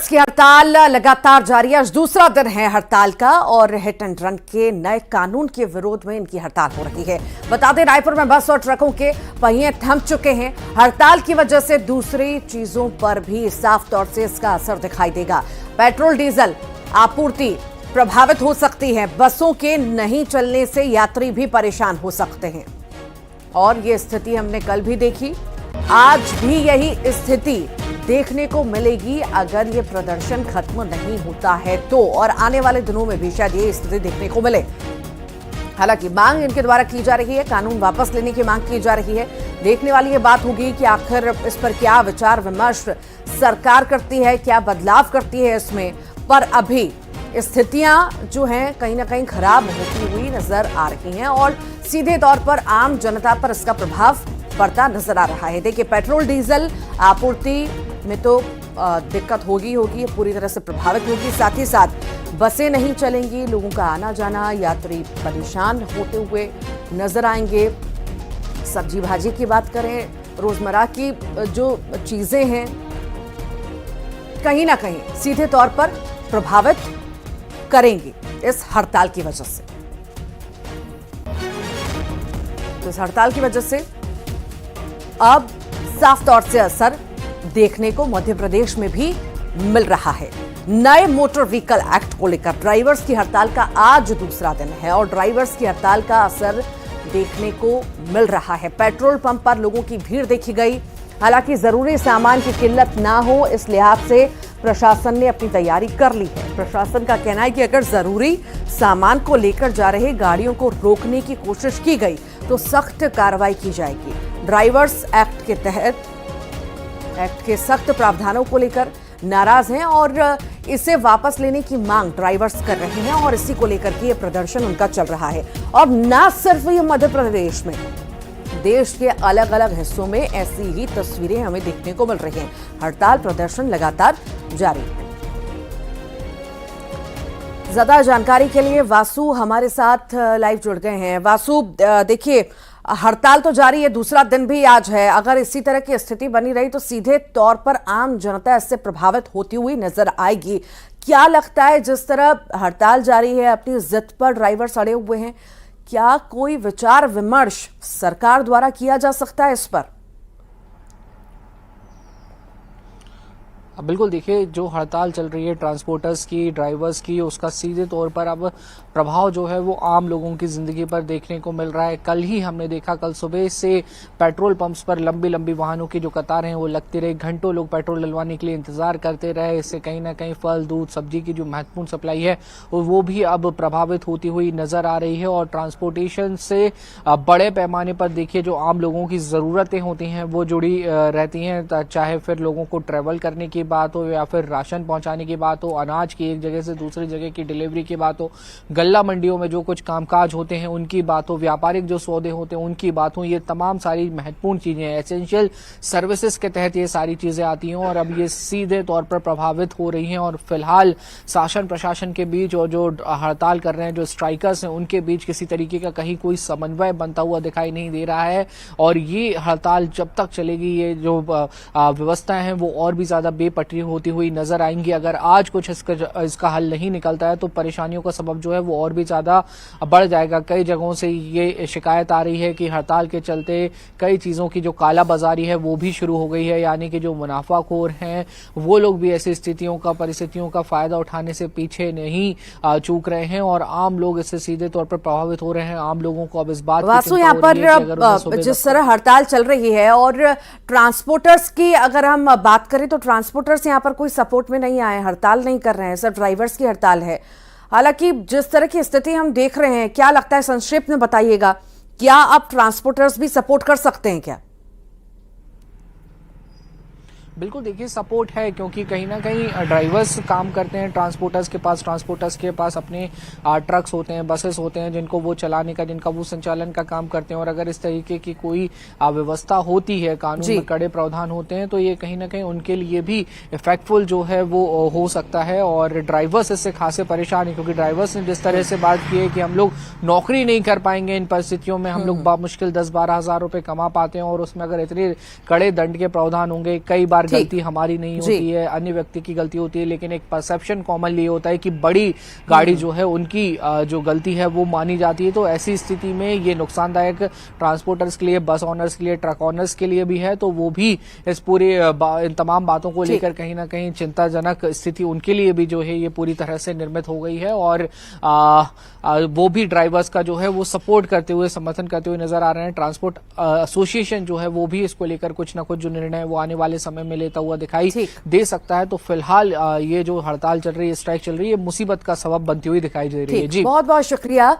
की हड़ताल लगातार जारी है। आज दूसरा दिन है हड़ताल का और हिट एंड रन के नए कानून के विरोध में इनकी हड़ताल हो रही है। बता दें, रायपुर में बस और ट्रकों के पहिए थम चुके हैं। हड़ताल की वजह से दूसरी चीजों पर भी साफ तौर से इसका असर दिखाई देगा। पेट्रोल डीजल आपूर्ति प्रभावित हो सकती है। बसों के नहीं चलने से यात्री भी परेशान हो सकते हैं और ये स्थिति हमने कल भी देखी, आज भी यही स्थिति देखने को मिलेगी अगर ये प्रदर्शन खत्म नहीं होता है तो, और आने वाले दिनों में भी शायद ये स्थिति देखने को मिले। हालांकि मांग इनके द्वारा की जा रही है, कानून वापस लेने की मांग की जा रही है। देखने वाली ये बात होगी कि आखिर इस पर क्या विचार विमर्श सरकार करती है, क्या बदलाव करती है इसमें। पर अभी स्थितियां जो हैं कहीं ना कहीं खराब होती हुई नजर आ रही हैं और सीधे तौर पर आम जनता पर इसका प्रभाव पड़ता नजर आ रहा है। देखिए, पेट्रोल डीजल आपूर्ति में तो दिक्कत होगी, पूरी तरह से प्रभावित होगी। साथ ही साथ बसें नहीं चलेंगी, लोगों का आना जाना, यात्री परेशान होते हुए नजर आएंगे। सब्जी भाजी की बात करें, रोजमर्रा की जो चीजें हैं कहीं ना कहीं सीधे तौर पर प्रभावित करेंगी इस हड़ताल की वजह से। तो इस हड़ताल की वजह से अब साफ तौर से असर देखने को मध्य प्रदेश में भी मिल रहा है। नए मोटर व्हीकल एक्ट को लेकर ड्राइवर्स की हड़ताल का आज दूसरा दिन है और ड्राइवर्स की हड़ताल का असर देखने को मिल रहा है। पेट्रोल पंप पर लोगों की भीड़ देखी गई। हालांकि जरूरी सामान की किल्लत ना हो, इस लिहाज से प्रशासन ने अपनी तैयारी कर ली है। प्रशासन का कहना है कि अगर जरूरी सामान को लेकर जा रहे गाड़ियों को रोकने की कोशिश की गई तो सख्त कार्रवाई की जाएगी। ड्राइवर्स एक्ट के तहत एक्ट के सख्त प्रावधानों को लेकर नाराज हैं और इसे वापस लेने की मांग ड्राइवर्स कर रहे हैं और इसी को लेकर के ये प्रदर्शन उनका चल रहा है। और न सिर्फ ये मध्य प्रदेश में, देश के अलग अलग हिस्सों में ऐसी ही तस्वीरें हमें देखने को मिल रही हैं। हड़ताल प्रदर्शन लगातार जारी है। ज्यादा जानकारी के लिए वासु हमारे साथ लाइव जुड़ गए हैं। वासु, देखिए, हड़ताल तो जारी है, दूसरा दिन भी आज है। अगर इसी तरह की स्थिति बनी रही तो सीधे तौर पर आम जनता इससे प्रभावित होती हुई नजर आएगी। क्या लगता है, जिस तरह हड़ताल जारी है, अपनी जिद पर ड्राइवर अड़े हुए हैं, क्या कोई विचार विमर्श सरकार द्वारा किया जा सकता है इस पर? बिल्कुल, देखिए, जो हड़ताल चल रही है ट्रांसपोर्टर्स की, ड्राइवर्स की, उसका सीधे तौर पर अब प्रभाव जो है वो आम लोगों की जिंदगी पर देखने को मिल रहा है। कल ही हमने देखा, कल सुबह से पेट्रोल पंप्स पर लंबी लंबी वाहनों की जो कतारें हैं वो लगती रही। घंटों लोग पेट्रोल डलवाने के लिए इंतजार करते रहे। इससे कहीं ना कहीं फल, दूध, सब्जी की जो महत्वपूर्ण सप्लाई है वो भी अब प्रभावित होती हुई नजर आ रही है। और ट्रांसपोर्टेशन से बड़े पैमाने पर देखिए जो आम लोगों की जरूरतें होती हैं वो जुड़ी रहती हैं, चाहे फिर लोगों को ट्रेवल करने की बात हो या फिर राशन पहुंचाने की बात हो, अनाज की एक जगह से दूसरी जगह की डिलीवरी की बात हो, गल्ला मंडियों में जो कुछ कामकाज होते हैं उनकी बात हो, व्यापारिक जो सौदे होते हैं उनकी बात हो। ये तमाम सारी महत्वपूर्ण चीजें हैं, एसेंशियल सर्विसेज के तहत ये सारी चीजें आती हैं और अब ये सीधे तौर पर प्रभावित हो रही हैं। और फिलहाल शासन प्रशासन के बीच और जो हड़ताल कर रहे हैं, जो स्ट्राइकर्स हैं, उनके बीच किसी तरीके का कहीं कोई समन्वय बनता हुआ दिखाई नहीं दे रहा है। और ये हड़ताल जब तक चलेगी, ये जो व्यवस्थाएं हैं वो और भी ज्यादा बेपटरी होती हुई नजर आएंगी। अगर आज कुछ इसका हल नहीं निकलता है तो परेशानियों का सबब जो है वो और भी ज्यादा बढ़ जाएगा। कई जगहों से ये शिकायत आ रही है कि हड़ताल के चलते कई चीजों की जो काला बाजारी है वो भी शुरू हो गई है, यानी कि जो मुनाफाखोर हैं वो लोग भी ऐसी परिस्थितियों का फायदा उठाने से पीछे नहीं चूक रहे हैं और आम लोग इससे सीधे तौर पर प्रभावित हो रहे हैं। आम लोगों को अब इस बात वासु, यहाँ पर जिस तरह हड़ताल चल रही है और ट्रांसपोर्टर्स की अगर हम बात करें तो ट्रांसपोर्टर्स यहाँ पर कोई सपोर्ट में नहीं आए, हड़ताल नहीं कर रहे हैं, सिर्फ ड्राइवर्स की हड़ताल है। हालांकि जिस तरह की स्थिति हम देख रहे हैं, क्या लगता है, संक्षेप में बताइएगा, क्या अब ट्रांसपोर्टर्स भी सपोर्ट कर सकते हैं क्या? बिल्कुल, देखिए, सपोर्ट है क्योंकि कहीं ना कहीं ड्राइवर्स काम करते हैं ट्रांसपोर्टर्स के पास अपने ट्रक्स होते हैं, बसेस होते हैं जिनको वो चलाने का, जिनका वो संचालन का काम करते हैं। और अगर इस तरीके की कोई व्यवस्था होती है, कानून में कड़े प्रावधान होते हैं, तो ये कहीं ना कहीं उनके लिए भी इफेक्टफुल जो है वो हो सकता है। और ड्राइवर्स इससे खासे परेशान है क्योंकि ड्राइवर्स ने जिस तरह से बात की है कि हम लोग नौकरी नहीं कर पाएंगे इन परिस्थितियों में, हम लोग बामुश्किल 10-12 हज़ार रुपए कमा पाते हैं और उसमें अगर इतने कड़े दंड के प्रावधान होंगे, कई बार बार ठीक। गलती हमारी नहीं जी। होती है, अन्य व्यक्ति की गलती होती है, लेकिन एक परसेप्शन कॉमनली होता है कि बड़ी गाड़ी जो है उनकी जो गलती है वो मानी जाती है। तो ऐसी स्थिति में ये नुकसानदायक ट्रांसपोर्टर्स के लिए, बस ऑनर्स के लिए, ट्रक ऑनर्स के लिए भी है। तो वो भी इस पूरे इन तमाम बातों को लेकर कहीं ना कहीं चिंताजनक स्थिति उनके लिए भी जो है ये पूरी तरह से निर्मित हो गई है। और वो भी ड्राइवर्स का जो है वो सपोर्ट करते हुए, समर्थन करते हुए नजर आ रहे हैं। ट्रांसपोर्ट एसोसिएशन जो है वो भी इसको लेकर कुछ ना कुछ जो निर्णय है वो आने वाले समय में लेता हुआ दिखाई दे सकता है। तो फिलहाल ये जो हड़ताल चल रही है, स्ट्राइक चल रही है, मुसीबत का सबब बनती हुई दिखाई दे रही है। जी, बहुत बहुत शुक्रिया।